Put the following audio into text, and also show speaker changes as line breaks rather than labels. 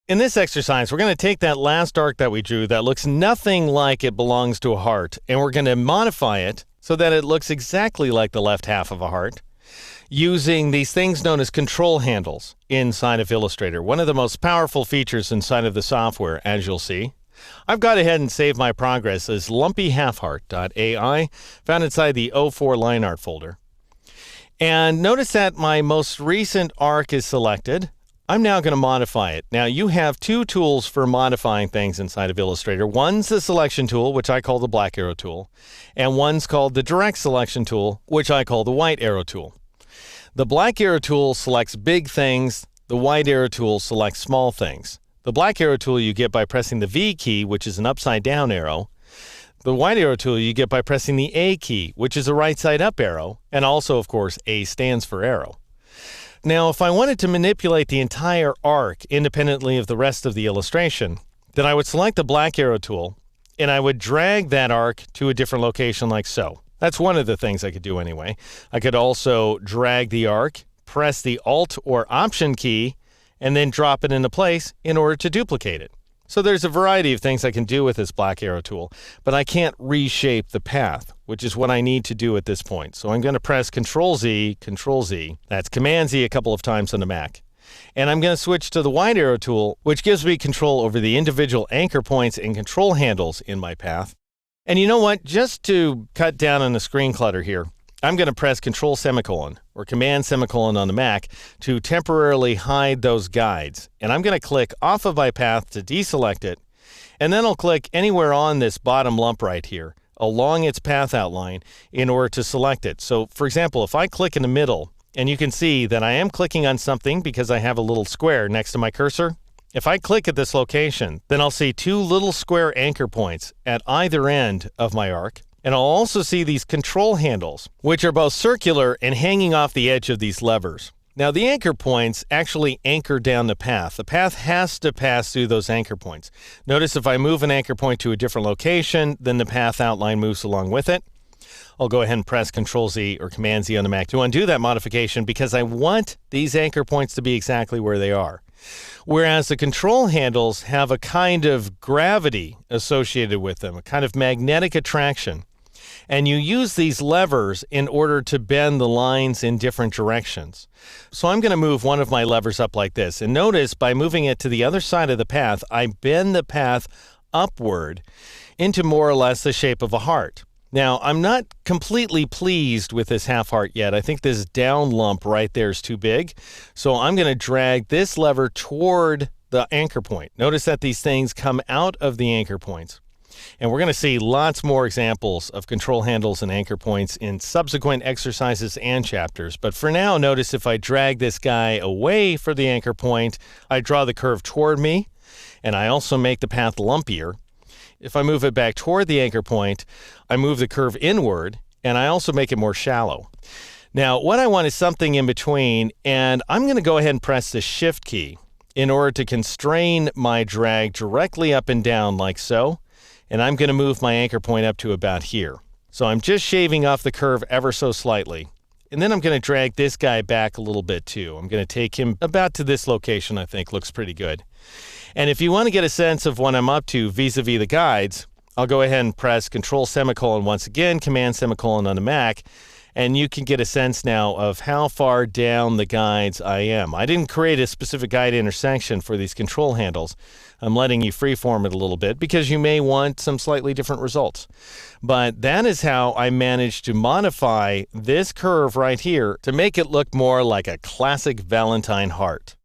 In this exercise, we're going to take that last arc that we drew that looks nothing like it belongs to a heart, and we're going to modify it so that it looks exactly like the left half of a heart using these things known as control handles inside of Illustrator, one of the most powerful features inside of the software, as you'll see. I've gone ahead and saved my progress as lumpyhalfheart.ai, found inside the 04 line art folder. And notice that my most recent arc is selected. I'm now going to modify it. Now, you have two tools for modifying things inside of Illustrator. One's the selection tool, which I call the black arrow tool, and one's called the direct selection tool, which I call the white arrow tool. The black arrow tool selects big things. The white arrow tool selects small things. The black arrow tool you get by pressing the V key, which is an upside down arrow. The white arrow tool you get by pressing the A key, which is a right side up arrow, and also, of course, A stands for arrow. Now, if I wanted to manipulate the entire arc independently of the rest of the illustration, then I would select the black arrow tool, and I would drag that arc to a different location like so. That's one of the things I could do anyway. I could also drag the arc, press the Alt or Option key, and then drop it into place in order to duplicate it. So there's a variety of things I can do with this black arrow tool, but I can't reshape the path, which is what I need to do at this point. So I'm going to press Control-Z, Control-Z. That's Command-Z a couple of times on the Mac. And I'm going to switch to the white arrow tool, which gives me control over the individual anchor points and control handles in my path. And you know what? Just to cut down on the screen clutter here, I'm going to press Control semicolon or Command semicolon on the Mac to temporarily hide those guides. And I'm going to click off of my path to deselect it. And then I'll click anywhere on this bottom lump right here along its path outline in order to select it. So, for example, if I click in the middle, and you can see that I am clicking on something because I have a little square next to my cursor. If I click at this location, then I'll see two little square anchor points at either end of my arc. And I'll also see these control handles, which are both circular and hanging off the edge of these levers. Now, the anchor points actually anchor down the path. The path has to pass through those anchor points. Notice if I move an anchor point to a different location, then the path outline moves along with it. I'll go ahead and press Control-Z or Command-Z on the Mac to undo that modification because I want these anchor points to be exactly where they are. Whereas the control handles have a kind of gravity associated with them, a kind of magnetic attraction. And you use these levers in order to bend the lines in different directions. So I'm going to move one of my levers up like this. And notice by moving it to the other side of the path, I bend the path upward into more or less the shape of a heart. Now, I'm not completely pleased with this half heart yet. I think this down lump right there is too big. So I'm going to drag this lever toward the anchor point. Notice that these things come out of the anchor points. And we're going to see lots more examples of control handles and anchor points in subsequent exercises and chapters. But for now, notice if I drag this guy away from the anchor point, I draw the curve toward me, and I also make the path lumpier. If I move it back toward the anchor point, I move the curve inward, and I also make it more shallow. Now, what I want is something in between, and I'm going to go ahead and press the Shift key in order to constrain my drag directly up and down like so. And I'm going to move my anchor point up to about here. So I'm just shaving off the curve ever so slightly. And then I'm going to drag this guy back a little bit too. I'm going to take him about to this location. I think looks pretty good. And if you want to get a sense of what I'm up to vis-a-vis the guides, I'll go ahead and press Control semicolon once again, Command semicolon on the Mac, and you can get a sense now of how far down the guides I am. I didn't create a specific guide intersection for these control handles. I'm letting you freeform it a little bit because you may want some slightly different results. But that is how I managed to modify this curve right here to make it look more like a classic Valentine heart.